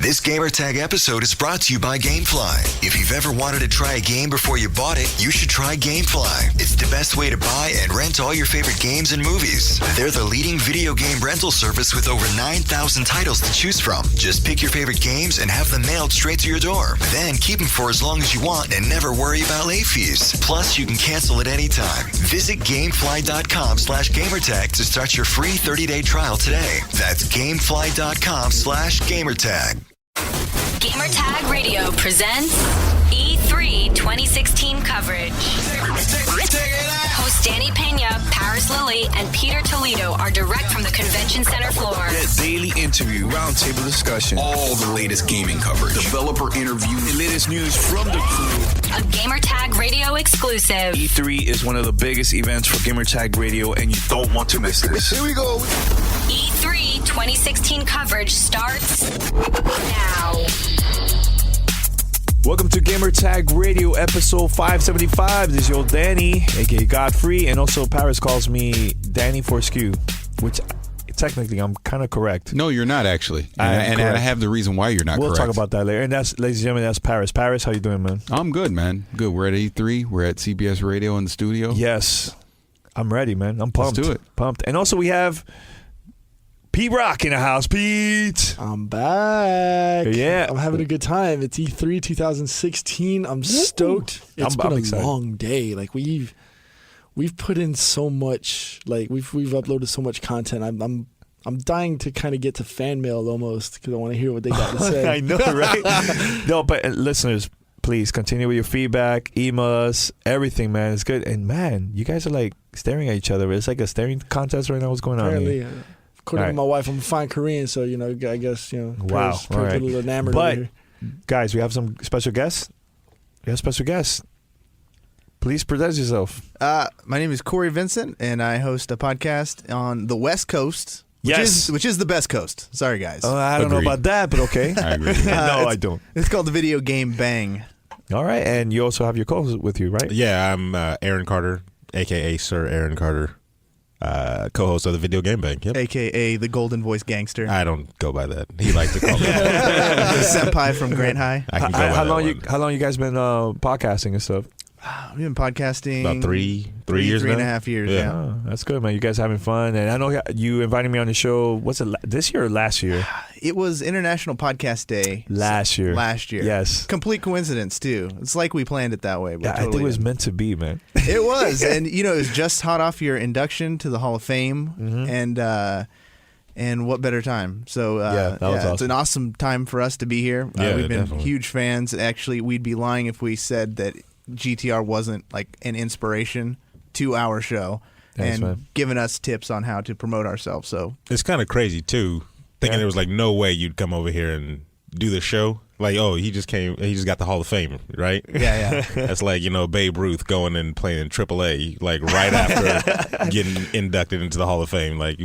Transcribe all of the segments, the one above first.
This Gamertag episode is brought to you by GameFly. If you've ever wanted to try a game before you bought it, you should try GameFly. It's the best way to buy and rent all your favorite games and movies. They're the leading video game rental service with over 9,000 titles to choose from. Just pick your favorite games and have them mailed straight to your door. Then keep them for as long as you want and never worry about late fees. Plus, you can cancel at any time. Visit Gamefly.com/gamertag to start your free 30-day trial today. That's Gamefly.com/gamertag. Gamertag Radio presents E3 2016 coverage. Hosts Danny Pena, Paris Lilly, and Peter Toledo are direct from the Convention Center floor. Get daily interview, roundtable discussion, all the latest gaming coverage, developer interview, the latest news from the crew. A Gamertag Radio exclusive. E3 is one of the biggest events for Gamertag Radio, and you don't want to miss this. Here we go. E3 2016 coverage starts now. Welcome to Gamertag Radio episode 575. This is your Danny, aka Godfrey, and also Paris calls me Danny Forskew, which technically I'm kind of correct. No, you're not actually, and I have the reason why you're not. We'll correct. talk about that later. And that's, ladies and gentlemen, that's Paris. Paris, how you doing, man? I'm good, man. Good. We're at E3. We're at CBS Radio in the studio. Yes, I'm ready, man. I'm pumped. Let's do it. Pumped. And also we have Pete Rock in the house. Pete, I'm back. Yeah. I'm having a good time. It's E3 2016. I'm stoked. It's been a long day. Like we've put in so much. Like we've uploaded so much content. I'm dying to kind of get to fan mail almost because I want to hear what they got to say. I know, right? No, but listeners, please continue with your feedback, email us, everything, man. It's good. And man, you guys are like staring at each other. It's like a staring contest right now. What's going on here? According to my wife, I'm a fine Korean, so I guess Wow, Paris, a little enamored. But here. guys, we have some special guests. We have special guests. Please present yourself. My name is Corey Vincent, and I host a podcast on the West Coast. Which is the best coast. Sorry, guys. I don't know about that, but okay. I agree. No, I don't. It's called the Videogame BANG. All right, and you also have your co-host with you, right? Yeah, I'm Aaron Carter, a.k.a. Sir Aaron Carter, co-host of the Video Game Bank. Yep. A.k.a. the Golden Voice Gangster. I don't go by that. He likes to call me the senpai from Grant High. I can go by How that long you guys been podcasting and stuff? We've been podcasting about three years three now. and a half years. Yeah. Oh, that's good, man. You guys having fun, and I know you invited me on the show. What's it this year or last year? It was International Podcast Day. Last year. Yes. Complete coincidence too. It's like we planned it that way. But Yeah, totally I think it was meant to be, man. It was, and it was just hot off your induction to the Hall of Fame, and what better time? So that was awesome. It's an awesome time for us to be here. Yeah, we've been definitely. huge fans. Actually, we'd be lying if we said that GTR wasn't like an inspiration to our show. Thanks, and man. giving us tips on how to promote ourselves. So It's kind of crazy too, thinking there was like no way you'd come over here and do the show. Like, oh, he just got the Hall of Fame, right? yeah. That's like, Babe Ruth going and playing in AAA, like right after getting inducted into the Hall of Fame. Like,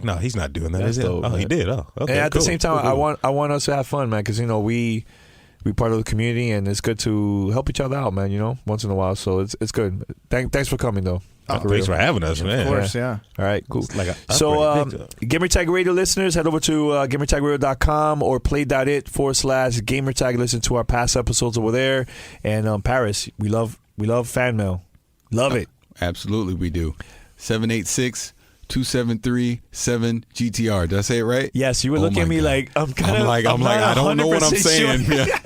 no, he's not doing that. That's is it? dope, Oh, he man. did. Oh, okay. And at the cool. same time, Cool. I want us to have fun, man, because we part of the community, and it's good to help each other out, man. Once in a while, so it's good. Thanks for coming, though. Thanks for having us, man. Of course, yeah. All right, cool. Like a So, upgrade, big time. Gamertag Radio listeners, head over to gamertagradio.com or play.it/gamertag. Listen to our past episodes over there. And Paris, we love fan mail. Love it. Absolutely, we do. 786-273-7GTR. Did I say it right? Yes, you were looking at me like I'm like I don't know what I'm saying. Sure. Yeah.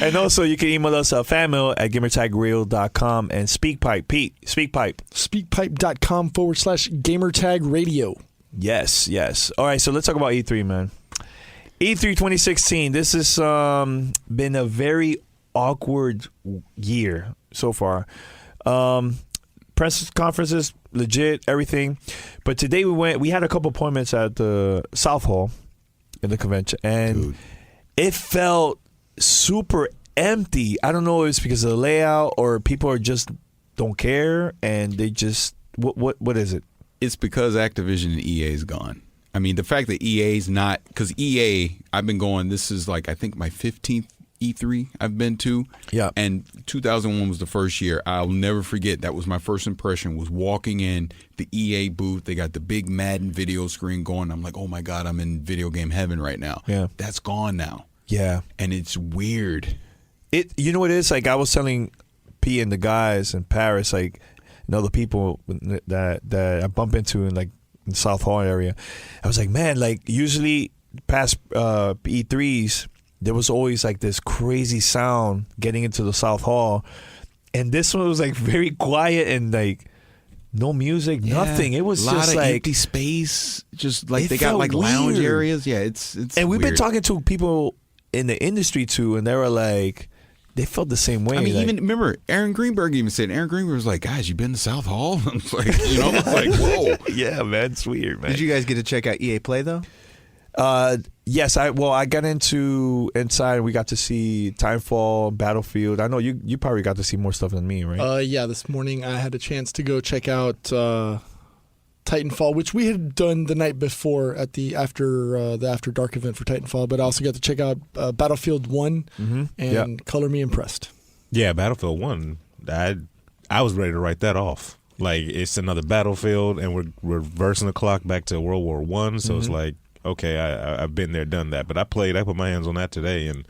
And also, you can email us fan mail at gamertagradio.com and SpeakPipe. Pete, SpeakPipe. Speakpipe.com/gamertag radio. Yes. All right, so let's talk about E3, man. E3 2016. This has been a very awkward year so far. Press conferences, legit, everything. But today we had a couple appointments at the South Hall in the convention, and it felt super empty. I don't know if it's because of the layout or people are just don't care and they just what is it? It's because Activision and EA is gone. I mean, the fact that EA's not, because EA, I've been going, this is like, I think my 15th E3 I've been to. Yeah. And 2001 was the first year. I'll never forget. That was my first impression, was walking in the EA booth. They got the big Madden video screen going. I'm like, oh my God, I'm in video game heaven right now. Yeah. That's gone now. Yeah. And it's weird. You know what it is? Like I was telling P and the guys in Paris, like, and other people that I bump into in like in South Hall area, I was like, man, like usually past E3s, there was always like this crazy sound getting into the South Hall, and this one was like very quiet and like no music, nothing. It was a lot just of like empty space. Just like it they got felt like lounge weird. areas. Yeah, it's. And we've been weird. talking to people in the industry too, and they were like, they felt the same way. I mean, like, even remember Aaron Greenberg even said. Aaron Greenberg was like, "Guys, you been to South Hall?" I was like, it's like, whoa. Yeah, man, it's weird, man. Did you guys get to check out EA Play though? Yes, I got inside. We got to see Timefall, Battlefield. I know you probably got to see more stuff than me, right? Yeah, this morning I had a chance to go check out Titanfall, which we had done the night before at the After Dark event for Titanfall, but I also got to check out Battlefield 1 and Color Me Impressed. Yeah, Battlefield 1. I was ready to write that off. Like, it's another Battlefield, and we're reversing the clock back to World War I, so it's like, okay, I've been there, done that. But I put my hands on that today, and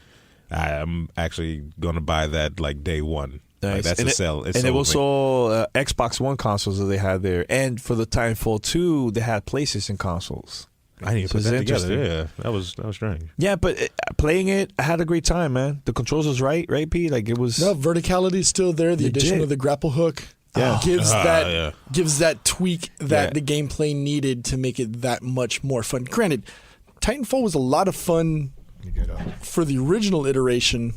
I'm actually going to buy that like day one. Nice. Like, that's and a sell. And it was all Xbox One consoles that they had there. And for the Timefall 2, they had PlayStation consoles. I didn't So put that it's together. interesting. Yeah, that was strange. Yeah, but playing it, I had a great time, man. The controls was right, Pete? Like it was. No, verticality is still there. The Legit. addition of the grapple hook gives that tweak that the gameplay needed to make it that much more fun. Granted, Titanfall was a lot of fun for the original iteration.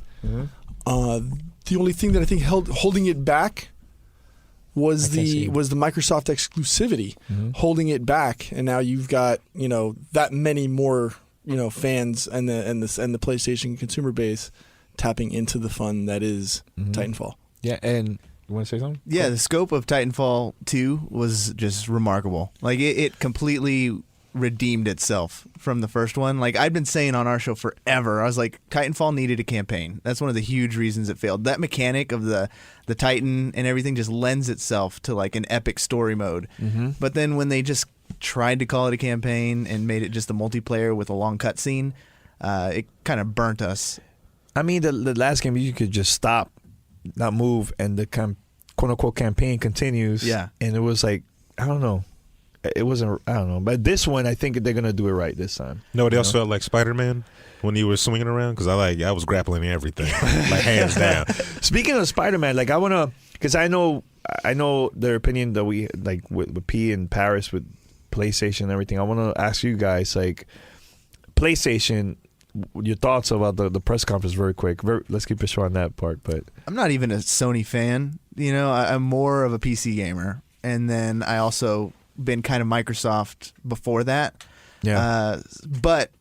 The only thing that I think holding it back was the Microsoft exclusivity holding it back, and now you've got that many more fans and the PlayStation consumer base tapping into the fun that is Titanfall. Yeah, and you want to say something? Yeah, the scope of Titanfall 2 was just remarkable. Like it completely redeemed itself from the first one. Like I'd been saying on our show forever, I was like, Titanfall needed a campaign. That's one of the huge reasons it failed. That mechanic of the Titan and everything just lends itself to like an epic story mode. But then when they just tried to call it a campaign and made it just a multiplayer with a long cutscene, it kind of burnt us. I mean, the last game you could just stop, not move, and the quote unquote campaign continues. Yeah, and it was like, I don't know. It wasn't, I don't know. But this one, I think they're going to do it right this time. Nobody else felt like Spider-Man when you were swinging around? Because I was grappling everything, like hands down. Speaking of Spider-Man, like I want to, because I know their opinion that we, like with P in Paris with PlayStation and everything. I want to ask you guys, like, PlayStation, your thoughts about the press conference very quick. Let's keep it short on that part. But I'm not even a Sony fan. I'm more of a PC gamer. And then I also been kind of Microsoft before that. Yeah. But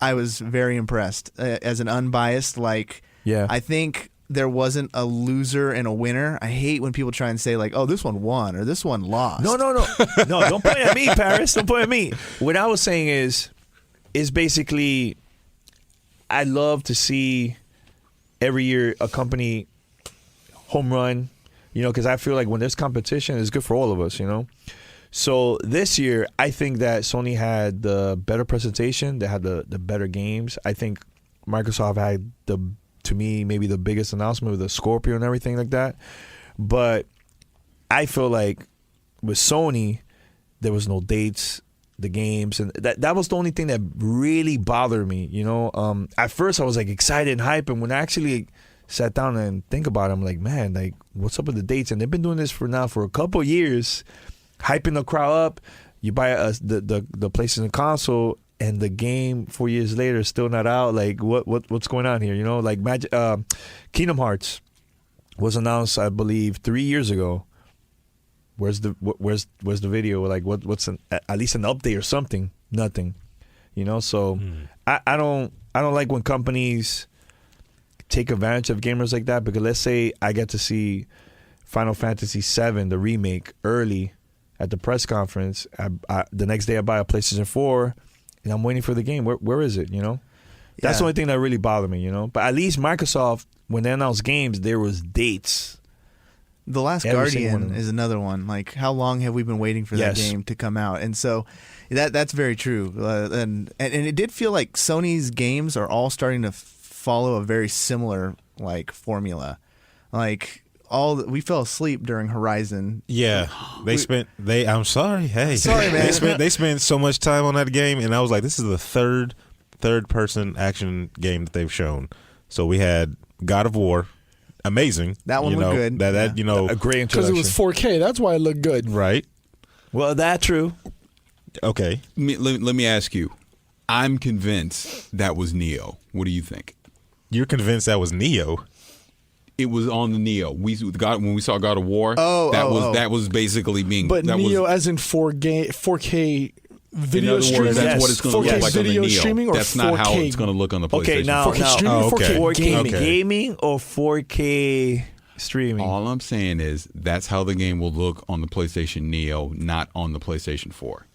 I was very impressed as an unbiased. Like, I think there wasn't a loser and a winner. I hate when people try and say like, "Oh, this one won" or "This one lost." No. Don't point at me, Paris. Don't point at me. What I was saying is basically, I love to see every year a company home run. Because I feel like when there's competition, it's good for all of us. So this year, I think that Sony had the better presentation. They had the better games. I think Microsoft had to me, maybe the biggest announcement with the Scorpio and everything like that. But I feel like with Sony, there was no dates, the games, and that was the only thing that really bothered me. At first I was like excited and hype, and when I actually sat down and think about it, I'm like, man, like what's up with the dates? And they've been doing this for a couple of years, hyping the crowd up. You buy the PlayStation console, and the game 4 years later is still not out. Like what's going on here? Like Kingdom Hearts was announced, I believe, 3 years ago. Where's the video? Like what's at least an update or something? Nothing. So I don't like when companies take advantage of gamers like that, because let's say I get to see Final Fantasy VII, the remake, early at the press conference. The next day I buy a PlayStation 4 and I'm waiting for the game. Where is it? That's the only thing that really bothered me. But at least Microsoft, when they announced games, there was dates. The Last Guardian is another one. Like, how long have we been waiting for that game to come out? And so that's very true. And it did feel like Sony's games are all starting to follow a very similar like formula. Like we fell asleep during Horizon. Yeah, I'm sorry. Hey, sorry, man. They spent so much time on that game, and I was like, this is the third person action game that they've shown. So we had God of War, amazing. That one looked good. That a great introduction. Because it was 4K. That's why it looked good. Right. Well, that's true. Okay. Let me ask you. I'm convinced that was Neo. What do you think? You're convinced that was Neo? It was on the Neo. When we saw God of War, that was basically being. But that Neo was, as in 4K video in streaming. Words, that's what it's going to look like on the video Neo. streaming or That's 4K? not how it's going to look on the PlayStation. Okay, now 4K streaming or 4K 4K gaming? gaming or 4K streaming? All I'm saying is that's how the game will look on the PlayStation Neo, not on the PlayStation 4.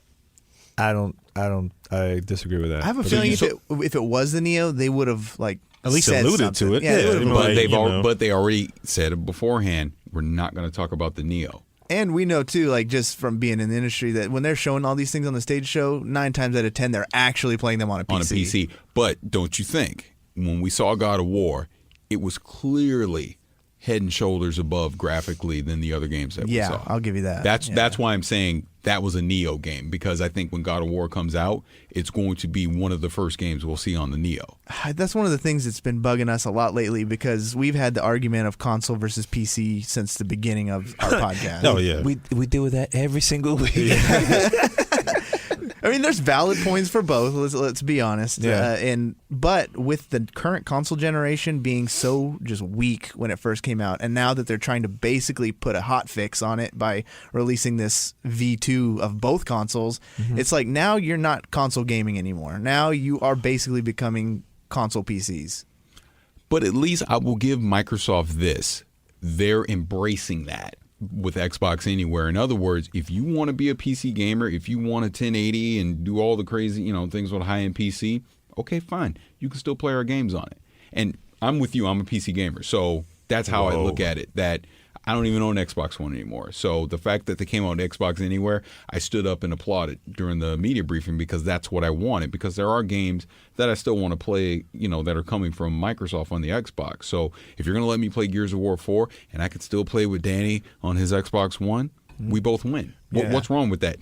I disagree with that. I have a feeling if it was the Neo, they would have like at least said alluded something. to it. Yeah, they would've- But they already said it beforehand. We're not going to talk about the Neo. And we know too, like just from being in the industry, that when they're showing all these things on the stage show, 9 times out of 10 they're actually playing them on a PC. On a PC. But don't you think when we saw God of War, it was clearly head and shoulders above graphically than the other games that we saw. Yeah, I'll give you that. That's why I'm saying that was a Neo game, because I think when God of War comes out, it's going to be one of the first games we'll see on the Neo. That's one of the things that's been bugging us a lot lately, because we've had the argument of console versus PC since the beginning of our podcast. Oh yeah, we deal with that every single week. I mean, there's valid points for both. Let's be honest. Yeah. But with the current console generation being so just weak when it first came out, and now that they're trying to basically put a hot fix on it by releasing this V2 of both consoles, it's like now you're not console gaming anymore. Now you are basically becoming console PCs. But at least I will give Microsoft this. They're embracing that with Xbox Anywhere. In other words, if you want to be a PC gamer, if you want a 1080 and do all the crazy, things with a high-end PC, okay, fine. You can still play our games on it. And I'm with you. I'm a PC gamer. So that's how I look at it, that I don't even own Xbox One anymore. So the fact that they came out on Xbox Anywhere, I stood up and applauded during the media briefing, because that's what I wanted, because there are games that I still want to play, that are coming from Microsoft on the Xbox. So if you're going to let me play Gears of War 4 and I could still play with Danny on his Xbox One, we both win. Yeah. What's wrong with that?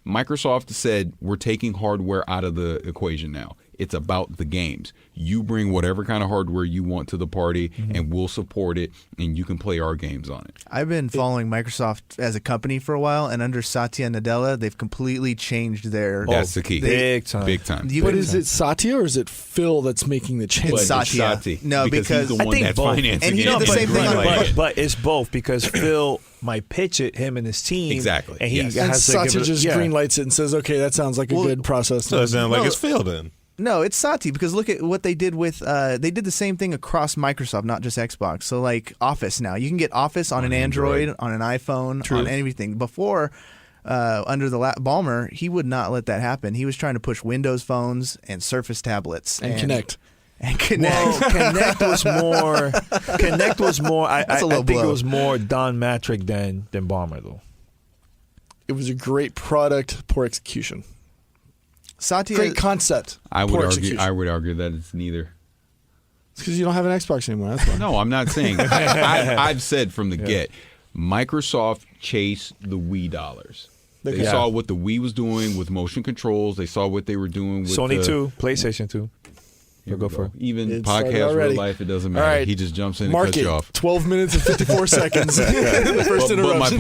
Microsoft said we're taking hardware out of the equation now. It's about the games. You bring whatever kind of hardware you want to the party, and we'll support it, and you can play our games on it. I've been following Microsoft as a company for a while, and under Satya Nadella, they've completely changed their... That's the key. Big time. Big time. But is it Satya or is it Phil that's making the change? It's Satya. No, because because he's the I one think that's both. financing And he it. did the same thing on But it's both, because Phil might pitch it, him and his team. Exactly, And he yes. And has to Satya give it, just greenlights it and says, okay, that sounds like a good process. so it sounds like No. it's Phil then. No, it's Satya, because look at what they did with they did the same thing across Microsoft, not just Xbox. So like Office now, you can get Office on an Android, on an iPhone, on anything. Before, under the Ballmer, he would not let that happen. He was trying to push Windows phones and Surface tablets and Kinect. And Kinect. Well, Kinect was more. Connect was more. I That's a low think blow. it was more Don Matrick than Bomber though. It was a great product, poor execution. Satya, Great concept. I poor would argue. execution. I would argue that it's neither. It's because you don't have an Xbox anymore. That's why. No, I'm not saying. I've said from the get, Microsoft chased the Wii dollars. They saw what the Wii was doing with motion controls. They saw what they were doing with Sony 2, PlayStation 2. Here Go we for it. Even It started podcast, already. real life, it doesn't All matter. right. He just jumps in and Mark cuts it. you off. 12 minutes and 54 seconds. The first But interruption.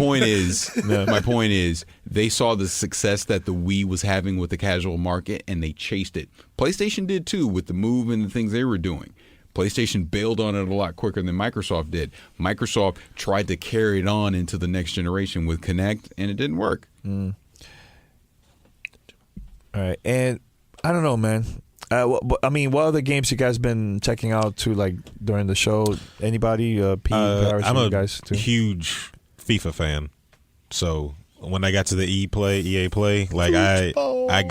my point is, they saw the success that the Wii was having with the casual market, and they chased it. PlayStation did too, with the Move and the things they were doing. PlayStation bailed on it a lot quicker than Microsoft did. Microsoft tried to carry it on into the next generation with Kinect, and it didn't work. All right, and I don't know, man. I mean, what other games you guys been checking out too, like during the show? Anybody? Paris, I'm you a guys too? huge FIFA fan, so when I got to the EA Play, like I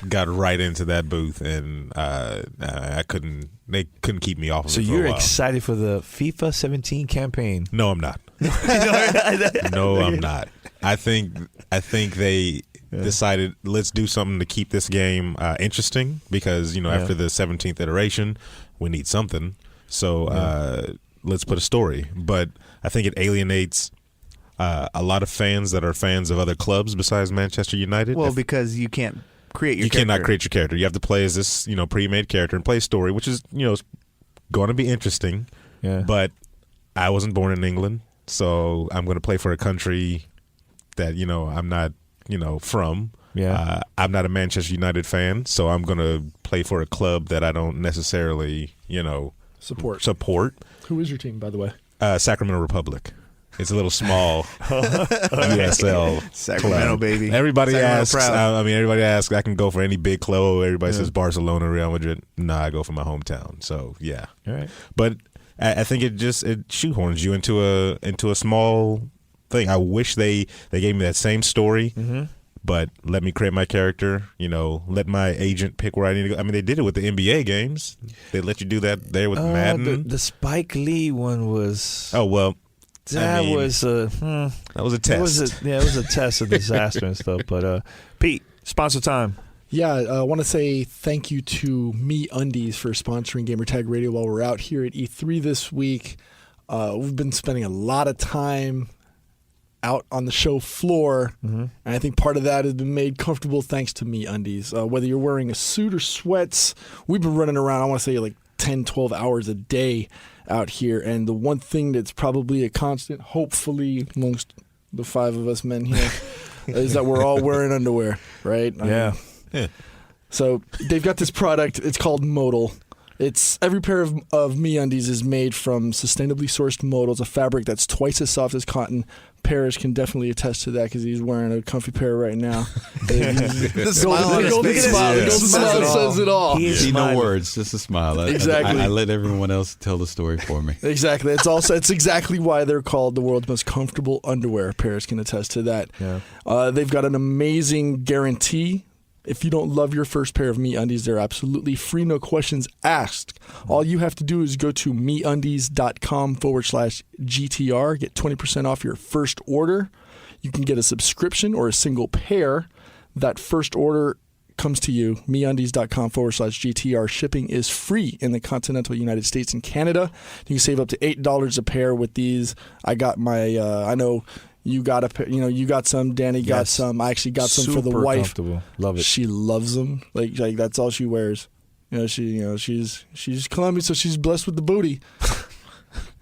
got right into that booth, and I couldn't. They couldn't keep me off of So it for a you're while. excited for the FIFA 17 campaign? No, I'm not. No, I'm not. I think they decided, let's do something to keep this game interesting, because after the 17th iteration, we need something. So let's put a story. But I think it alienates a lot of fans that are fans of other clubs besides Manchester United. Well, because you can't create your you character. cannot create your character. You have to play as this, pre-made character and play a story, which is, going to be interesting. Yeah. But I wasn't born in England, so I'm going to play for a country that, I'm not, from. Yeah. I'm not a Manchester United fan, so I'm going to play for a club that I don't necessarily, support. Who is your team, by the way? Sacramento Republic. It's a little small USL Sacramento, club. baby. Everybody Sacramento asks. proud. Everybody asks. I can go for any big club. Everybody says Barcelona, Real Madrid. Nah, I go for my hometown. So yeah. All right. But I think it shoehorns you into a small thing. I wish they gave me that same story. Mm-hmm. But let me create my character, let my agent pick where I need to go. I mean, they did it with the NBA games. They let you do that there with Madden. The Spike Lee one was... Oh, well, that was a test. It was a test, a disaster and stuff. But Pete, sponsor time. Yeah, I want to say thank you to MeUndies for sponsoring Gamertag Radio while we're out here at E3 this week. We've been spending a lot of time out on the show floor, and I think part of that has been made comfortable thanks to MeUndies. Whether you're wearing a suit or sweats, we've been running around, I want to say like 10, 12 hours a day out here, and the one thing that's probably a constant, hopefully amongst the five of us men here, is that we're all wearing underwear, right? Yeah. So they've got this product, it's called Modal. It's every pair of MeUndies is made from sustainably sourced modals, a fabric that's twice as soft as cotton. Paris can definitely attest to that because he's wearing a comfy pair right now. The smile on his face. The smile says it all. See, no words, just a smile. Exactly. I let everyone else tell the story for me. Exactly. It's exactly why they're called the world's most comfortable underwear. Paris can attest to that. Yeah. They've got an amazing guarantee. If you don't love your first pair of MeUndies, they're absolutely free, no questions asked. All you have to do is go to MeUndies.com/GTR, get 20% off your first order. You can get a subscription or a single pair. That first order comes to you, MeUndies.com/GTR. Shipping is free in the continental United States and Canada. You can save up to $8 a pair with these. I got my, I know... You got you got some. Danny got some. I actually got some for the wife. Comfortable. Love it. She loves them. Like that's all she wears. She's Colombian, so she's blessed with the booty.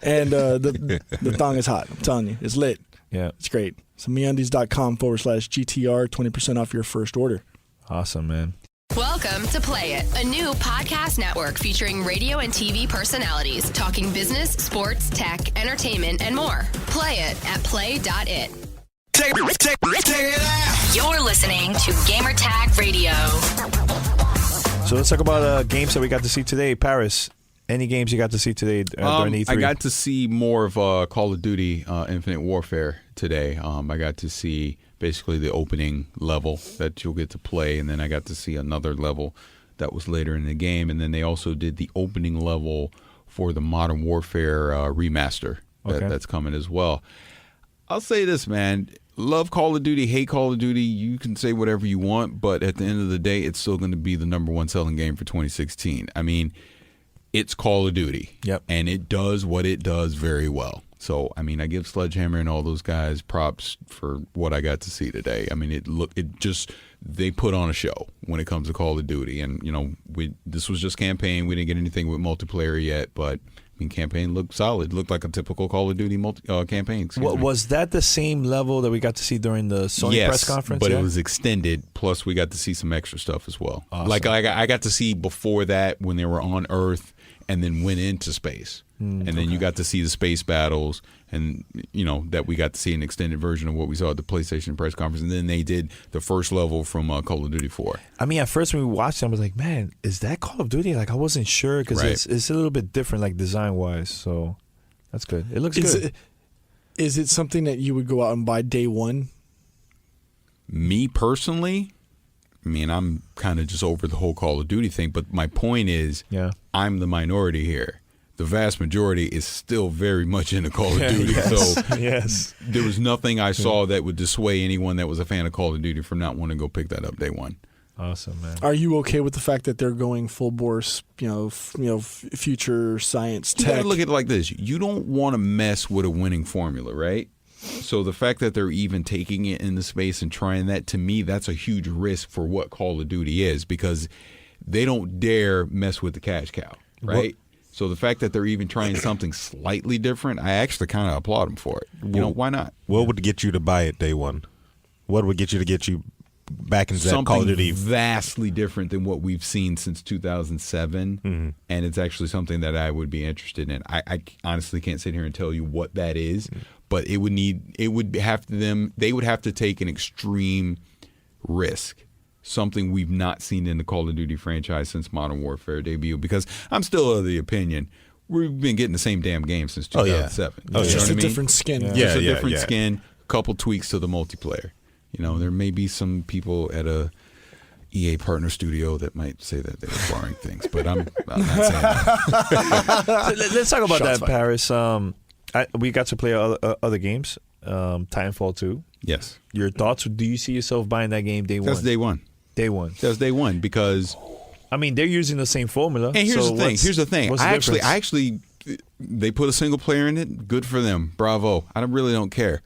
And the thong is hot. I'm telling you, it's lit. Yeah, it's great. So MeUndies.com/GTR, 20% off your first order. Awesome, man. Welcome to Play It, a new podcast network featuring radio and TV personalities talking business, sports, tech, entertainment, and more. Play it at play.it. Take it out. You're listening to Gamertag Radio. So let's talk about games that we got to see today. Paris, any games you got to see today during E3? I got to see more of Call of Duty Infinite Warfare today. I got to see basically the opening level that you'll get to play, and then I got to see another level that was later in the game, and then they also did the opening level for the Modern Warfare remaster that's coming as well. I'll say this, man. Love Call of Duty, hate Call of Duty. You can say whatever you want, but at the end of the day, it's still going to be the number one selling game for 2016. I mean, it's Call of Duty, and it does what it does very well. So, I mean, I give Sledgehammer and all those guys props for what I got to see today. I mean, they put on a show when it comes to Call of Duty. And, this was just campaign. We didn't get anything with multiplayer yet, but, I mean, campaign looked solid. Looked like a typical Call of Duty campaign. Was that the same level that we got to see during the Sony press conference? But it was extended. Plus, we got to see some extra stuff as well. Awesome. Like I got to see before that when they were on Earth and then went into space. And then you got to see the space battles, and that we got to see an extended version of what we saw at the PlayStation press conference. And then they did the first level from Call of Duty 4. I mean, at first when we watched it, I was like, man, is that Call of Duty? Like, I wasn't sure because it's a little bit different, like design-wise. So that's good. It looks good. Is it something that you would go out and buy day one? Me personally, I mean, I'm kind of just over the whole Call of Duty thing. But my point is, I'm the minority here. The vast majority is still very much into Call of Duty. So there was nothing I saw that would dissuade anyone that was a fan of Call of Duty from not wanting to go pick that up day one. Awesome, man. Are you okay with the fact that they're going full bore, future science You tech? got to look at it like this. You don't want to mess with a winning formula, right? So the fact that they're even taking it in the space and trying that, to me, that's a huge risk for what Call of Duty is, because they don't dare mess with the cash cow, right? So the fact that they're even trying something slightly different, I actually kind of applaud them for it. Why not? What would get you to buy it day one? What would get you back into that Call of Duty? Something vastly different than what we've seen since 2007, and it's actually something that I would be interested in. I honestly can't sit here and tell you what that is, but they would have to take an extreme risk, something we've not seen in the Call of Duty franchise since Modern Warfare debut. Because I'm still of the opinion we've been getting the same damn game since 2007. Just a different skin. Just a different skin, couple tweaks to the multiplayer. There may be some people at a EA partner studio that might say that they're borrowing things, but I'm not saying that. Let's talk about Shots that, fired. Paris. We got to play other games. Titanfall 2. Yes. Your thoughts? Do you see yourself buying that game day one? That's day one. Day one. That's day one, because I mean, they're using the same formula. And here's the thing. What's the difference? They put a single player in it. Good for them. Bravo. I really don't care.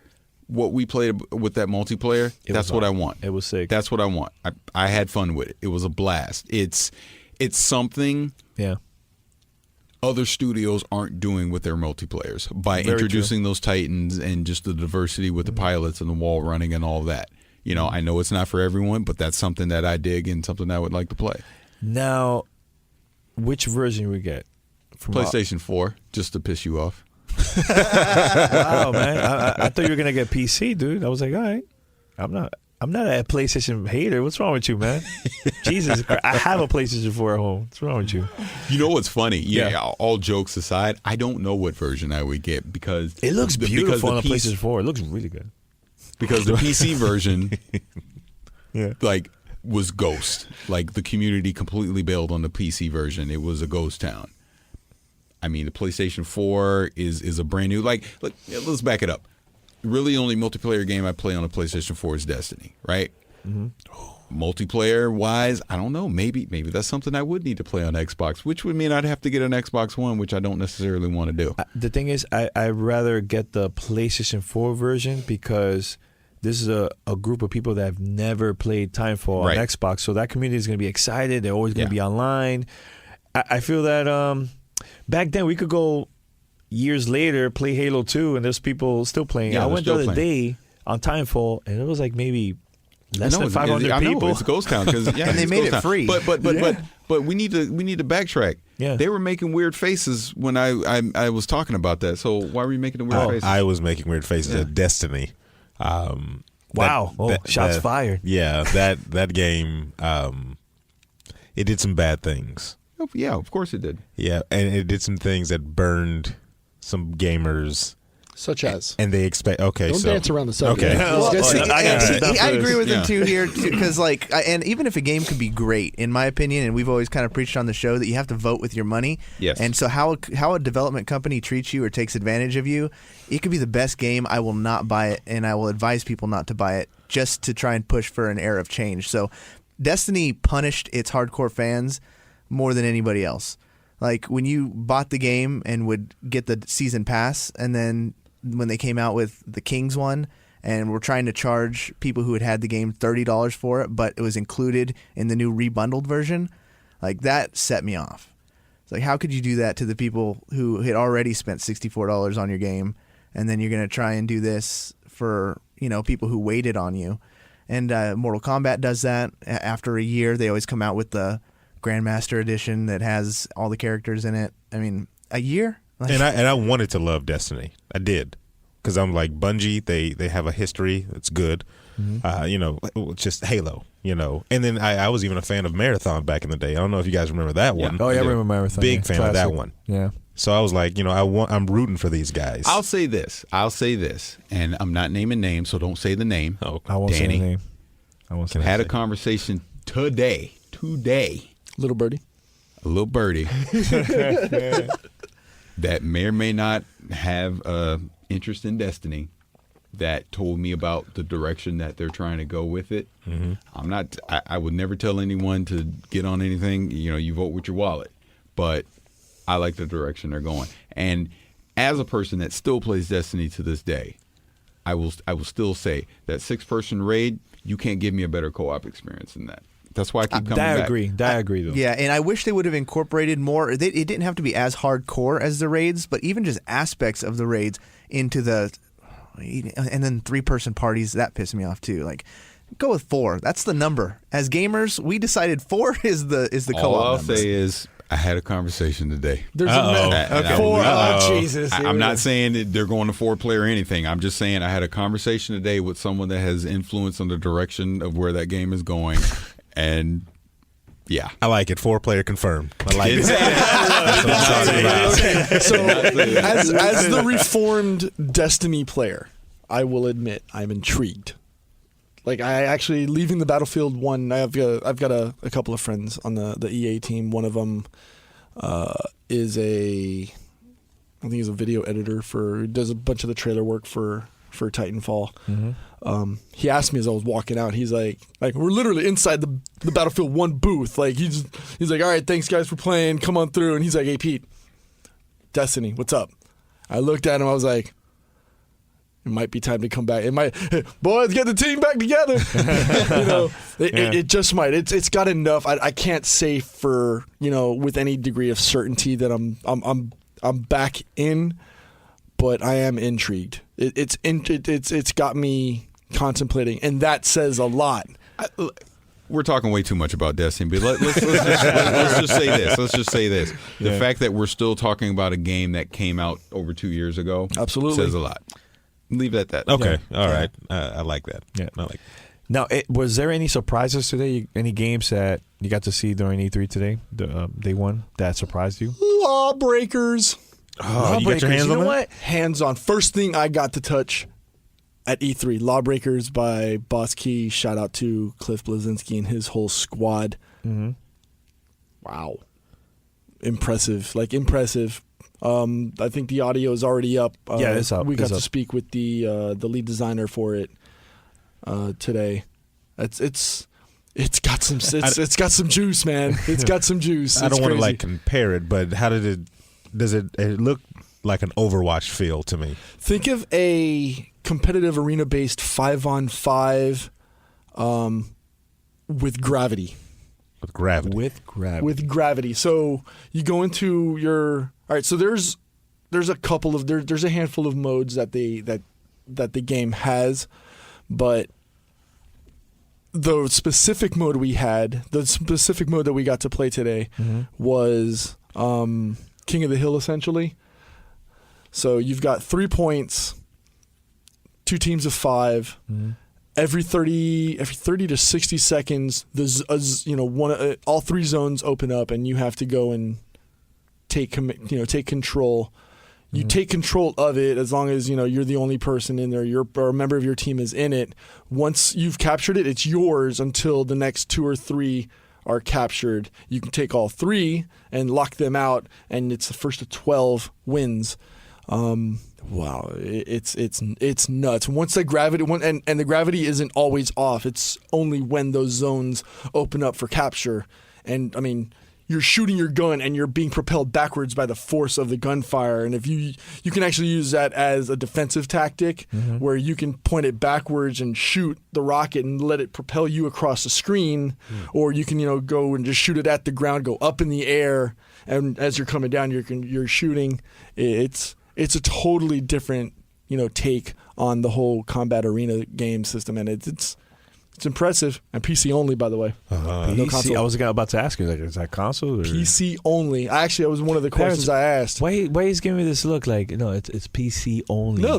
What we played with that multiplayer, that's what I want. It was sick. That's what I want. I had fun with it. It was a blast. It's something other studios aren't doing with their multiplayers by Very introducing those Titans and just the diversity with the pilots and the wall running and all that. I know it's not for everyone, but that's something that I dig and something I would like to play. Now, which version we get? From PlayStation 4, just to piss you off. Wow, man! I thought you were gonna get PC, dude. I was like, all right, I'm not a PlayStation hater. What's wrong with you, man? Jesus Christ, I have a PlayStation 4 at home. What's wrong with you? You know what's funny? Yeah. All jokes aside, I don't know what version I would get, because It looks beautiful on a PlayStation 4. It looks really good. Because the PC version, was ghost. Like, the community completely bailed on the PC version. It was a ghost town. I mean, the PlayStation 4 is a brand new. Let's back it up. Really, the only multiplayer game I play on a PlayStation 4 is Destiny, right? Multiplayer wise, I don't know. Maybe that's something I would need to play on Xbox, which would mean I'd have to get an Xbox One, which I don't necessarily want to do. The thing is, I'd rather get the PlayStation 4 version, because this is a group of people that have never played Titanfall on Xbox, so that community is going to be excited. They're always going to be online. I feel that back then we could go years later, play Halo 2, and there's people still playing. I went the other day on Titanfall, and it was like maybe less than 500 people. It's a ghost town, and they made it free. But we need to backtrack. Yeah. They were making weird faces when I was talking about that. So why were you making the weird faces? I was making weird faces at Destiny. Wow! Shots fired. Yeah, that game, it did some bad things. Yeah, of course it did. Yeah, and it did some things that burned some gamers. Such as? And they expect, Don't dance around the subject. Okay. I agree with him too here, because and even if a game could be great, in my opinion, and we've always kind of preached on the show that you have to vote with your money. Yes. And so how a development company treats you or takes advantage of you, it could be the best game. I will not buy it, and I will advise people not to buy it, just to try and push for an era of change. So Destiny punished its hardcore fans more than anybody else. Like, when you bought the game and would get the season pass, and then when they came out with the Kings one and were trying to charge people who had the game $30 for it, but it was included in the new rebundled version, like, that set me off. It's like, how could you do that to the people who had already spent $64 on your game, and then you're going to try and do this for, people who waited on you? And Mortal Kombat does that. After a year, they always come out with the Grandmaster Edition that has all the characters in it. I mean, a year? And I wanted to love Destiny. I did, because I'm like, Bungie. They have a history that's good. Just Halo. And then I was even a fan of Marathon back in the day. I don't know if you guys remember that one. Oh yeah, I remember Marathon. Big fan of that one. Yeah. So I was like, I'm rooting for these guys. I'll say this, and I'm not naming names, so don't say the name. Oh, I won't say the name. I won't say. Had a conversation today. Little birdie. A little birdie that may or may not have interest in Destiny, that told me about the direction that they're trying to go with it. I would never tell anyone to get on anything. You vote with your wallet, but I like the direction they're going. And as a person that still plays Destiny to this day, I will still say that 6-person raid, you can't give me a better co-op experience than that. That's why I keep coming back. I agree, though. Yeah, and I wish they would have incorporated more. It didn't have to be as hardcore as the raids, but even just aspects of the raids into the, and then 3-person parties, that pissed me off too. Like, go with 4. That's the number. As gamers, we decided 4 is the co-op. All I'll number. say is I had a conversation today. There's a 4. Oh, Jesus. I'm not saying that they're going to 4-player or anything. I'm just saying I had a conversation today with someone that has influence on the direction of where that game is going. And yeah, I like it. 4-player confirmed. I like it. So, as the reformed Destiny player, I will admit I'm intrigued. Like, I actually, leaving the Battlefield 1, I've got a couple of friends on the EA team. One of them is I think he's a video editor does a bunch of the trailer work for Titanfall. He asked me as I was walking out, he's like we're literally inside the Battlefield 1 booth. Like, he's like, all right, thanks guys for playing, come on through. And he's like, hey Pete, Destiny, what's up? I looked at him, I was like, it might be time to come back. Boys, get the team back together. It just might. It's got enough. I can't say for with any degree of certainty that I'm back in, but I am intrigued. It's got me contemplating, and that says a lot. We're talking way too much about Destiny, but let's just say this. Let's just say this. The fact that we're still talking about a game that came out over 2 years ago absolutely says a lot. Leave it at that. Okay. All right. I like that. Yeah. I like. Now, was there any surprises today? Any games that you got to see during E3 today, day one, that surprised you? Lawbreakers. Oh, you got your hands on what? Hands on. First thing I got to touch at E3, Lawbreakers by Boss Key. Shout out to Cliff Blazinski and his whole squad. Wow. Impressive. I think the audio is already up. Yeah, it's up. We got to speak with the lead designer for it today. It's got some juice, man. It's got some juice. I don't want to compare it, but how does it look like an Overwatch feel to me? Think of a competitive arena-based 5-on-5 with gravity. With gravity. So you go into your. All right. So there's a handful of modes that the game has, but the specific mode that we got to play today was King of the Hill, essentially. So you've got 3 points, 2 teams of 5. Every 30 to 60 seconds, there's all 3 zones open up, and you have to go and take control. You take control of it as long as you're the only person in there. Or a member of your team is in it. Once you've captured it, it's yours until the next 2 or 3 are captured. You can take all 3 and lock them out, and it's the first of 12 wins. Wow, it's nuts. Once the gravity and the gravity isn't always off. It's only when those zones open up for capture. And I mean, you're shooting your gun and you're being propelled backwards by the force of the gunfire. And if you can actually use that as a defensive tactic, where you can point it backwards and shoot the rocket and let it propel you across the screen, or you can go and just shoot it at the ground, go up in the air, and as you're coming down, you're shooting. It's a totally different, take on the whole combat arena game system, and it's impressive. And PC only, by the way. No console. I was about to ask you, is that console? Or? PC only. That was one of the questions I asked. Why he's giving me this look like it's PC only? No,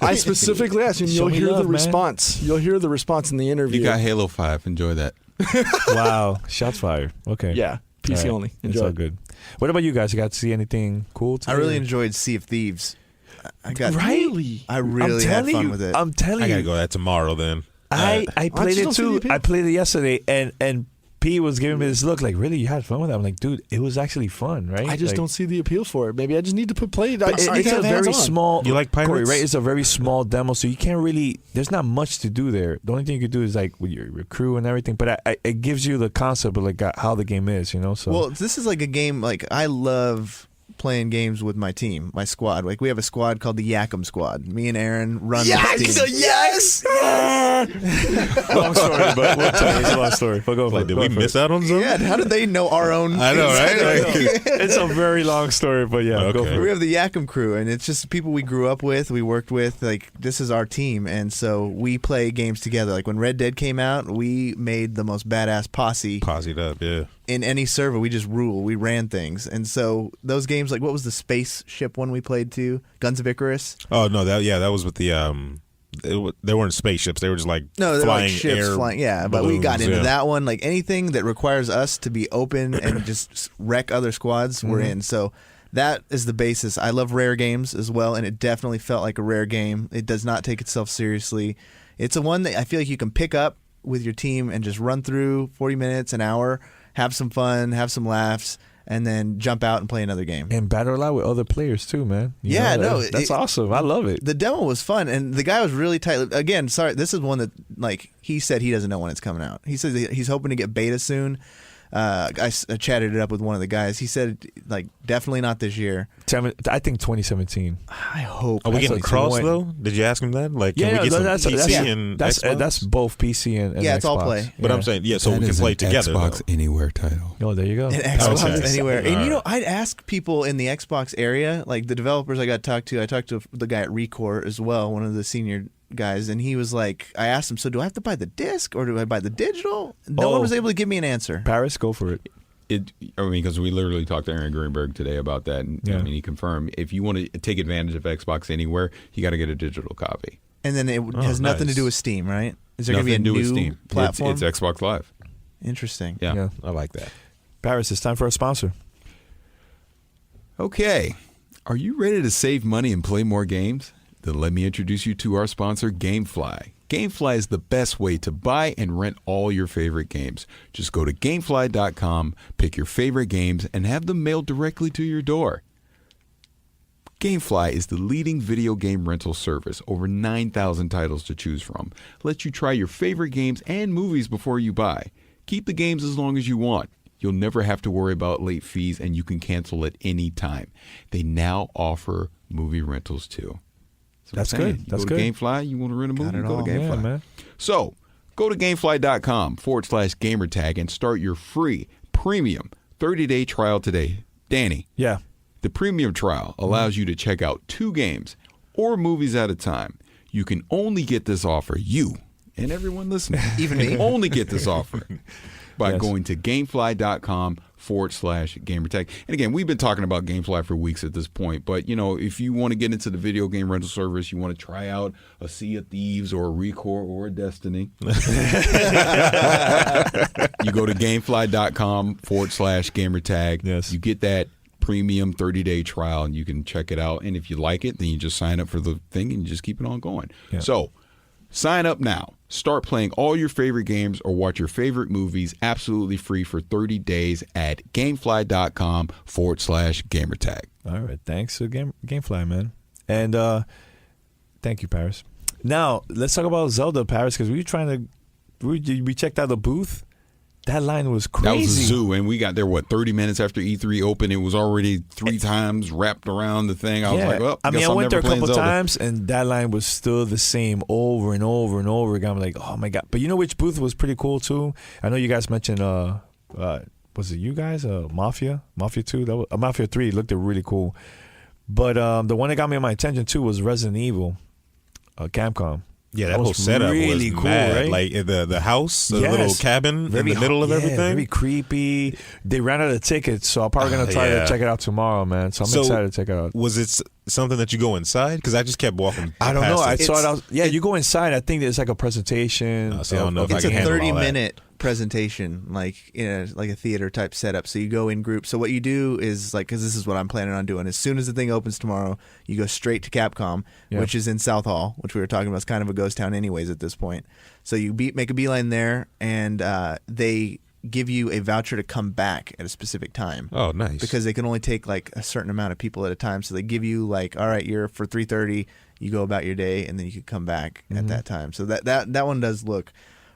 I specifically asked, and you'll hear the response. You'll hear the response in the interview. You got Halo 5. Enjoy that. Wow, shots fired. Okay. Yeah, PC only. Enjoy. It's all good. What about you guys? You got to see anything cool today? I really enjoyed Sea of Thieves. I really had fun with it. I'm telling you. I got to go that tomorrow then. I played it too. I played it yesterday, and P was giving me this look like, really, you had fun with that? I'm like, dude, it was actually fun, right? I just like, don't see the appeal for it. Maybe I just need to play it. It's a very small. You like pirates? Corey, right? It's a very small demo, so you can't really. There's not much to do there. The only thing you could do is like with your crew and everything. But it gives you the concept of like how the game is, you know. So well, this is like a game. Like I love playing games with my team, my squad. Like we have a squad called the Yakum Squad. Me and Aaron run this team. Yes! long story, but we'll tell you. It's a long story. But go for Like, it. did Go we for miss it. out on something? Yeah, how did they know our own? I know, right? Like, It's a very long story, but yeah, go Okay. for We it. have the Yakum crew, and it's just people we grew up with, we worked with. Like this is our team, and so we play games together. Like when Red Dead came out, we made the most badass posse Posse'd up, yeah. in any server. We just rule. We ran things, and so those games, like what was the spaceship one we played too? Guns of Icarus. Oh no, that was with the they weren't spaceships. They were just like No, they're flying like ships air flying. Yeah, but we got balloons, into yeah. that one. Like anything that requires us to be open and just wreck other squads, we're in. So that is the basis. I love rare games as well, and it definitely felt like a rare game. It does not take itself seriously. It's a one that I feel like you can pick up with your team and just run through 40 minutes, an hour, have some fun, have some laughs, and then jump out and play another game. And battle it out with other players too, man. You Yeah, know, no, that's awesome. I love it. The demo was fun, and the guy was really tight. Again, sorry, this is one that like he said he doesn't know when it's coming out. He said that he's hoping to get beta soon. I chatted it up with one of the guys. He said like definitely not this year. I think 2017. I hope. Are we That's getting like cross one- though? Did you ask him that? Like, can we get some PC and Xbox? that's both PC and Yeah, Xbox. it's all play. But I'm saying, yeah, so we can play together. Xbox though. Anywhere title. Oh, there you go. An Xbox Okay. anywhere. And All you know, right. I'd ask people in the Xbox area, like the developers I got to talk to. I talked to the guy at Recore as well, one of the senior guys, and he was like, I asked him, so do I have to buy the disc or do I buy the digital? No one was able to give me an answer. Paris, go for it. I mean, because we literally talked to Aaron Greenberg today about that, and Yeah. I mean, he confirmed if you want to take advantage of Xbox Anywhere, you got to get a digital copy. And then it has nothing to nice. do with Steam, right? Is there going Nothing to be a to do with new Steam. platform? It's Xbox Live. Interesting. Yeah. I like that. Paris, it's time for a sponsor. Okay. Are you ready to save money and play more games? Then let me introduce you to our sponsor, GameFly. GameFly is the best way to buy and rent all your favorite games. Just go to GameFly.com, pick your favorite games, and have them mailed directly to your door. GameFly is the leading video game rental service. Over 9,000 titles to choose from. Lets you try your favorite games and movies before you buy. Keep the games as long as you want. You'll never have to worry about late fees, and you can cancel at any time. They now offer movie rentals too. That's good. That's go good. to GameFly, you want to rent a movie, it go all. to GameFly. Yeah, man. So, go to GameFly.com/gamertag and start your free premium 30-day trial today. Danny, Yeah. the premium trial allows you to check out 2 games or movies at a time. You can only get this offer, you and everyone listening, Even can me? only get this offer by Yes. going to GameFly.com/gamertag. And again, we've been talking about GameFly for weeks at this point, but you know, if you want to get into the video game rental service, you want to try out a Sea of Thieves or a Recore or a Destiny, you go to GameFly.com/gamertag. Yes. You get that premium 30-day trial and you can check it out. And if you like it, then you just sign up for the thing and you just keep it on going. Yeah. So sign up now. Start playing all your favorite games or watch your favorite movies absolutely free for 30 days at gamefly.com/gamertag. All right. Thanks to GameFly, man. And thank you, Paris. Now, let's talk about Zelda, Paris, because we checked out the booth. That line was crazy. That was a zoo, and we got there, 30 minutes after E3 opened. It was already 3 times wrapped around the thing. I was like, well, I mean, guess I I'm went there never a couple playing Zelda. times, and that line was still the same over and over and over again. I'm like, oh my god! But you know which booth was pretty cool too? I know you guys mentioned, was it you guys? Mafia 2. That was Mafia 3 looked really cool. But the one that got me my attention too was Resident Evil, Capcom. Yeah, that That whole was setup really was cool, mad. right? Like the house, the Yes. little cabin in the middle of everything. Very creepy. They ran out of tickets, so I'm probably gonna try to check it out tomorrow, man. So I'm excited to check it out. Was it something that you go inside? Because I just kept walking. I don't know. past I saw it. You go inside. I think there's like a presentation. See, I don't know if I It's can a handle all that. 30-minute presentation, like in a theater type setup. So you go in groups. So what you do is because this is what I'm planning on doing. As soon as the thing opens tomorrow, you go straight to Capcom, Yeah. which is in South Hall, which we were talking about. It's kind of a ghost town, anyways, at this point. So you make a beeline there, and they give you a voucher to come back at a specific time. Oh, nice. Because they can only take like a certain amount of people at a time. So they give you like, all right, you're for 3:30, you go about your day, and then you can come back at that time. So that one does look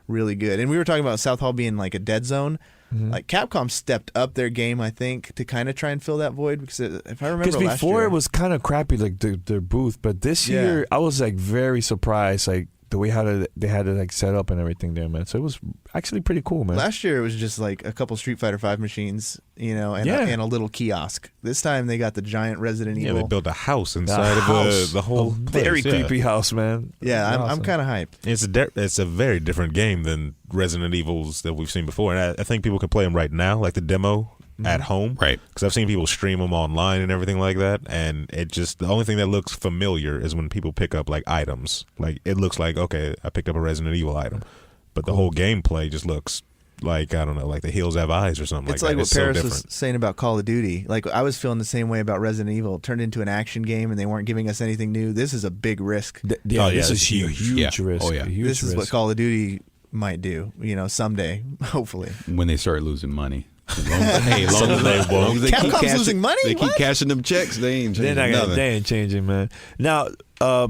really good. And we were talking about South Hall being like a dead zone. Like Capcom stepped up their game, I think, to kind of try and fill that void. Because if I remember, because last before year, it was kind of crappy, like their booth, but this year I was like very surprised, like the way they had it like set up and everything there, man. So it was actually pretty cool, man. last year it was just like a couple Street Fighter V machines, and a little kiosk. This time they got the giant Resident Evil. Yeah, they built a house inside of the whole very place, creepy house, man. Yeah, I'm Awesome. kind of hyped. It's a very different game than Resident Evils that we've seen before, and I think people can play them right now, like the demo at home, Right. Because I've seen people stream them online and everything like that, and the only thing that looks familiar is when people pick up like items. Like it looks like, okay, I picked up a Resident Evil item, but the whole gameplay just looks like, I don't know, like the hills have eyes or something. It's like like that. what It's Paris was saying about Call of Duty. Like I was feeling the same way about Resident Evil. It turned into an action game, and they weren't giving us anything new. This is a big risk. This is huge. huge Yeah. risk. Oh, yeah. A huge This is what risk. Call of Duty might do. Someday, hopefully. When they start losing money. As long as they Capcom's keep losing money? They keep What? cashing them checks. They ain't changing nothing. They ain't changing, man. Now,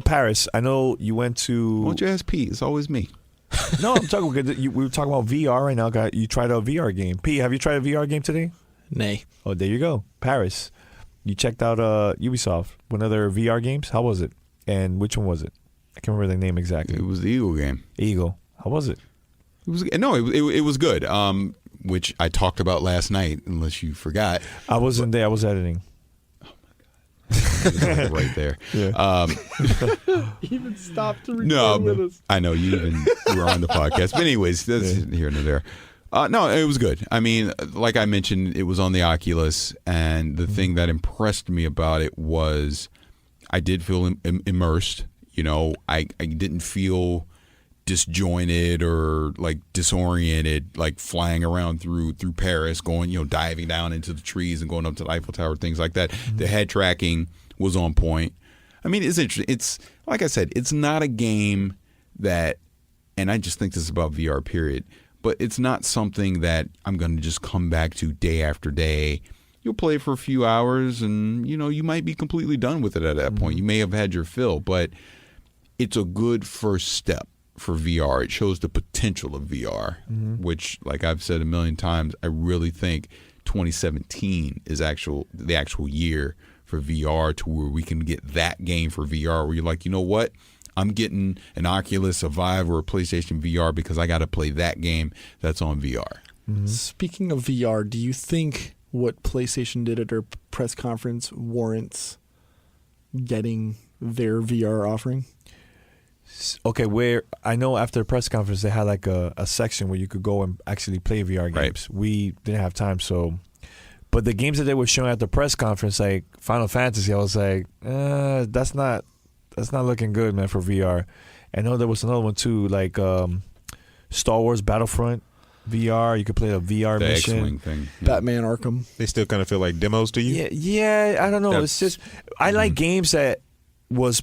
Paris, I know you went to. Why don't you ask Pete? It's always me. No, I'm talking. We were talking about VR right now. You tried a VR game. Pete, have you tried a VR game today? Nay. Oh, there you go. Paris, you checked out Ubisoft, one of their VR games. How was it? And which one was it? I can't remember the name exactly. It was the Eagle game. Eagle. How was it? It was good. Which I talked about last night, unless you forgot. I wasn't there. I was editing. Right there. Yeah. Even stopped to record No, with us. I know you were on the podcast. But anyways, that's here and there. No, it was good. I mean, like I mentioned, it was on the Oculus, and the thing that impressed me about it was I did feel immersed. I didn't feel disjointed or like disoriented, like flying around through Paris, going, diving down into the trees and going up to the Eiffel Tower, things like that. The head tracking was on point. I mean, it's interesting. It's like I said, it's not a game that, and I just think this is about VR, period, but it's not something that I'm going to just come back to day after day. You'll play for a few hours and, you might be completely done with it at that point. You may have had your fill, but it's a good first step for VR. It shows the potential of VR, which, like I've said a million times, I really think 2017 is the actual year for VR, to where we can get that game for VR where you're like, you know what? I'm getting an Oculus, a Vive, or a PlayStation VR because I got to play that game that's on VR. Speaking of VR, do you think what PlayStation did at their press conference warrants getting their VR offering? Okay, where I know after the press conference they had like a section where you could go and actually play VR games. Right. We didn't have time, but the games that they were showing at the press conference, like Final Fantasy, I was like, that's not looking good, man, for VR. I know there was another one too, like Star Wars Battlefront VR. You could play a VR The mission. X-Wing thing. Batman Arkham. They still kind of feel like demos to you? Yeah. I don't know. It's just I like games that was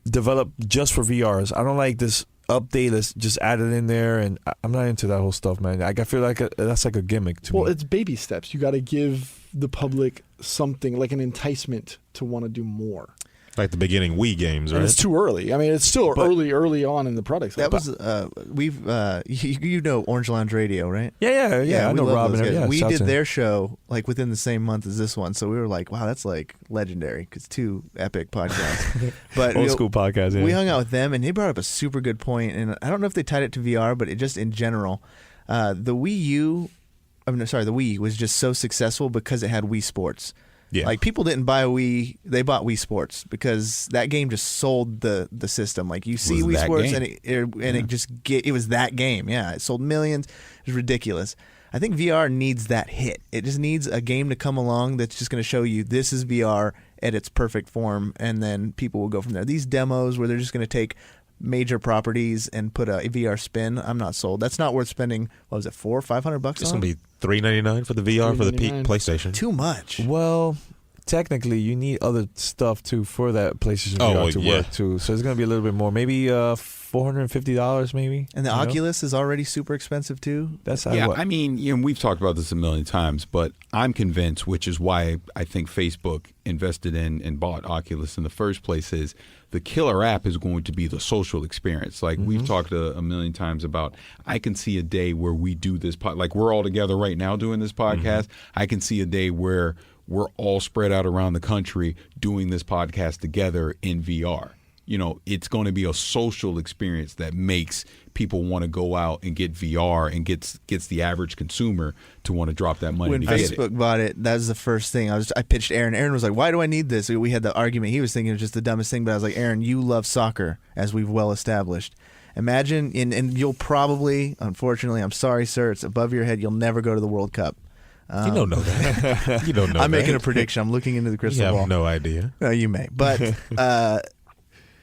developed just for VRs. I don't like this update that's just added in there, and I'm not into that whole stuff, man. I feel like that's like a gimmick to me. Well, it's baby steps. You got to give the public something like an enticement to want to do more. Like the beginning Wii games, And right? it's too early. I mean, it's still early on in the product. That was Orange Lounge Radio, right? Yeah. I we know love Rob those and guys. yeah, We shout did to- their show like within the same month as this one, so we were like, "Wow, that's like legendary." Because two epic podcasts, but old school podcast. Yeah. we hung out with them, and they brought up a super good point. And I don't know if they tied it to VR, but it just in general, the Wii was just so successful because it had Wii Sports. Yeah. Like people didn't buy a Wii, they bought Wii Sports because that game just sold the system. Like you see Was Wii that Sports game. it was that game. Yeah, it sold millions. It was ridiculous. I think VR needs that hit. It just needs a game to come along that's just going to show you this is VR at its perfect form, and then people will go from there. These demos where they're just going to take major properties and put a VR spin, I'm not sold. That's not worth spending. What was it, $400 or $500 It's on? going to be $399 for the VR for the $399. PlayStation. Too much. Well, technically, you need other stuff too for that PlayStation Oh, VR well, to yeah. work too. So it's gonna be a little bit more. Maybe $450 maybe. And the Oculus is already super expensive too. That's I mean, we've talked about this a million times, but I'm convinced, which is why I think Facebook invested in and bought Oculus in the first place, is the killer app is going to be the social experience. Like we've talked a million times about, I can see a day where we do this, like we're all together right now doing this podcast. I can see a day where we're all spread out around the country doing this podcast together in VR. It's going to be a social experience that makes people want to go out and get VR and gets the average consumer to want to drop that money. When to get Facebook bought it, that was the first thing. I pitched Aaron. Aaron was like, "Why do I need this?" We had the argument. He was thinking it was just the dumbest thing, but I was like, "Aaron, you love soccer, as we've well established. Imagine, and you'll probably, unfortunately, I'm sorry, sir, it's above your head. You'll never go to the World Cup." You don't know that. You don't know. I'm that. making a prediction. I'm looking into the crystal ball. You have no idea. No, you may, but.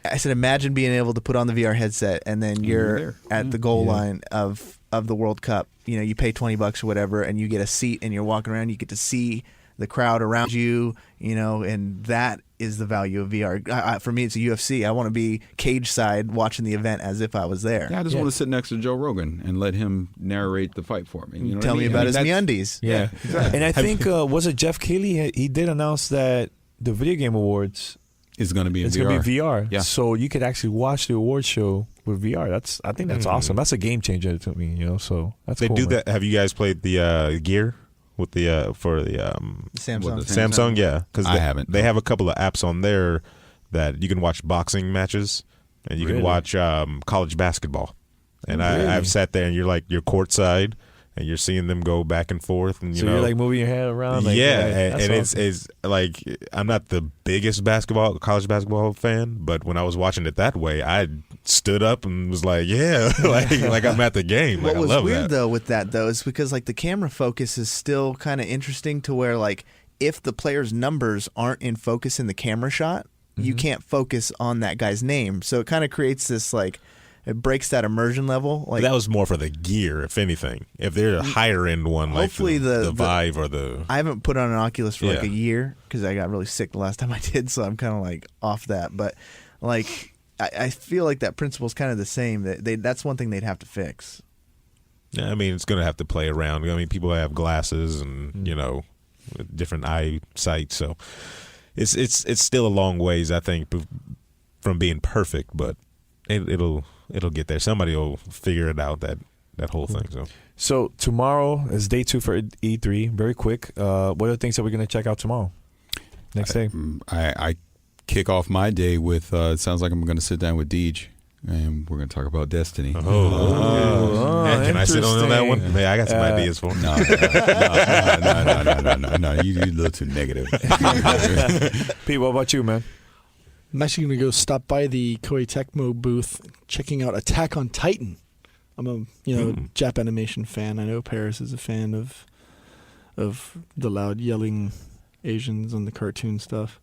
I said, imagine being able to put on the VR headset and then you're at the goal line of the World Cup. You pay $20 or whatever, and you get a seat, and you're walking around. You get to see the crowd around you, and that is the value of VR. For me, it's a UFC. I want to be cage side watching the event as if I was there. Yeah, I just want to sit next to Joe Rogan and let him narrate the fight for me. Tell me about his MeUndies. Yeah. Exactly. And I think was it Jeff Keighley? He did announce that the Video Game Awards. It's going to be in VR. It's going to be VR. Yeah. So you could actually watch the award show with VR. I think that's awesome. That's a game changer to me, So that's they cool, do man. that. Have you guys played the Gear with the for the Samsung? Samsung, yeah. Because I haven't. They have a couple of apps on there that you can watch boxing matches and you can watch college basketball. And I've sat there and you're courtside. And you're seeing them go back and forth, and you're like moving your head around. Like, and it's like I'm not the biggest college basketball fan, but when I was watching it that way, I stood up and was like, like I'm at the game. What I was love weird that. though with that though is because the camera focus is still kind of interesting to where if the player's numbers aren't in focus in the camera shot, you can't focus on that guy's name. So it kind of creates this it breaks that immersion level. That was more for the Gear, if anything. If they're a higher end one, hopefully the Vive or the. I haven't put on an Oculus for a year because I got really sick the last time I did, so I'm kind of off that. But I feel like that principle is kind of the same. That's one thing they'd have to fix. Yeah, I mean, it's going to have to play around. I mean, people have glasses and different eyesight, so it's still a long ways, I think, from being perfect, but it'll get there. Somebody will figure it out, that whole thing. So tomorrow is day 2 for E3. Very quick. What are the things that we're going to check out tomorrow? Next day. I kick off my day with. It sounds like I'm going to sit down with Deej, and we're going to talk about Destiny. Can I sit on that one? Man, I got some ideas for him. No. You're a little too negative. Pete, what about you, man? I'm actually going to go stop by the Koei Tecmo booth, checking out Attack on Titan. I'm a Jap animation fan. I know Paris is a fan of the loud yelling Asians on the cartoon stuff.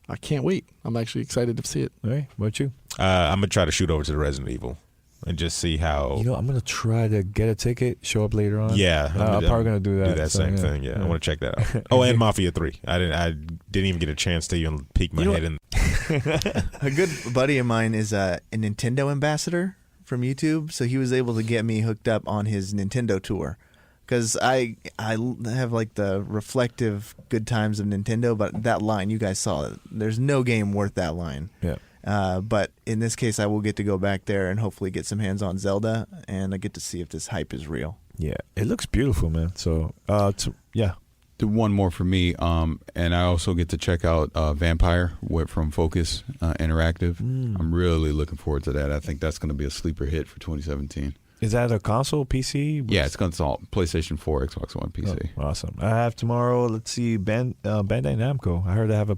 I can't wait. I'm actually excited to see it. All right, what about you? I'm gonna try to shoot over to the Resident Evil and just see how. I'm gonna try to get a ticket, show up later on. Yeah, I'm probably gonna do that. Do that same thing. Yeah, I want to check that out. Oh, and Mafia 3. I didn't even get a chance to even peek my head in. A good buddy of mine is a Nintendo ambassador from YouTube, so he was able to get me hooked up on his Nintendo tour. Because I have the reflective good times of Nintendo, but that line, you guys saw it. There's no game worth that line. Yeah. But in this case, I will get to go back there and hopefully get some hands on Zelda, and I get to see if this hype is real. Yeah, it looks beautiful, man. So, yeah. Do one more for me, and I also get to check out Vampire from Focus Interactive. I'm really looking forward to that. I think that's going to be a sleeper hit for 2017. Is that a console, PC? Yeah, it's console, PlayStation 4, Xbox One, PC. Oh, awesome. I have tomorrow, let's see, Bandai Namco. I heard they have a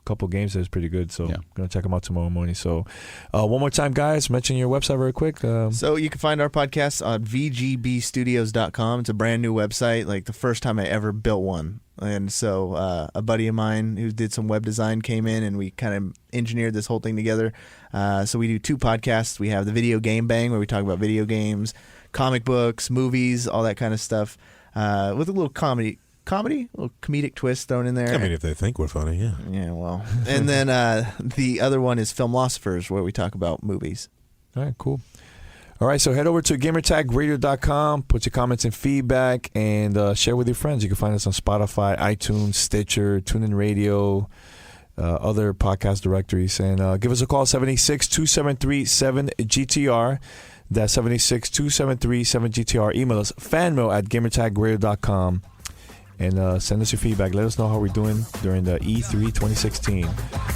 couple games that's pretty good, so I'm going to check them out tomorrow morning. So one more time, guys, mention your website very quick. So you can find our podcast on vgbstudios.com. It's a brand new website, the first time I ever built one. And so a buddy of mine who did some web design came in, and we kind of engineered this whole thing together. So we do 2 podcasts. We have the Videogame Bang, where we talk about video games, comic books, movies, all that kind of stuff, with a little comedy, a little comedic twist thrown in there. I mean, if they think we're funny, yeah. Yeah, well. And then the other one is Filmlosophers, where we talk about movies. All right, cool. All right, so head over to gamertagradio.com, put your comments and feedback, and share with your friends. You can find us on Spotify, iTunes, Stitcher, TuneIn Radio, other podcast directories. And give us a call, 786-273-7GTR. That's 786-273-7GTR. Email us, fanmail@gamertagradio.com. And send us your feedback. Let us know how we're doing during the E3 2016.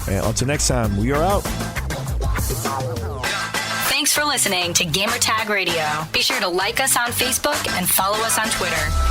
And until next time, we are out. Thanks for listening to Gamertag Radio. Be sure to like us on Facebook and follow us on Twitter.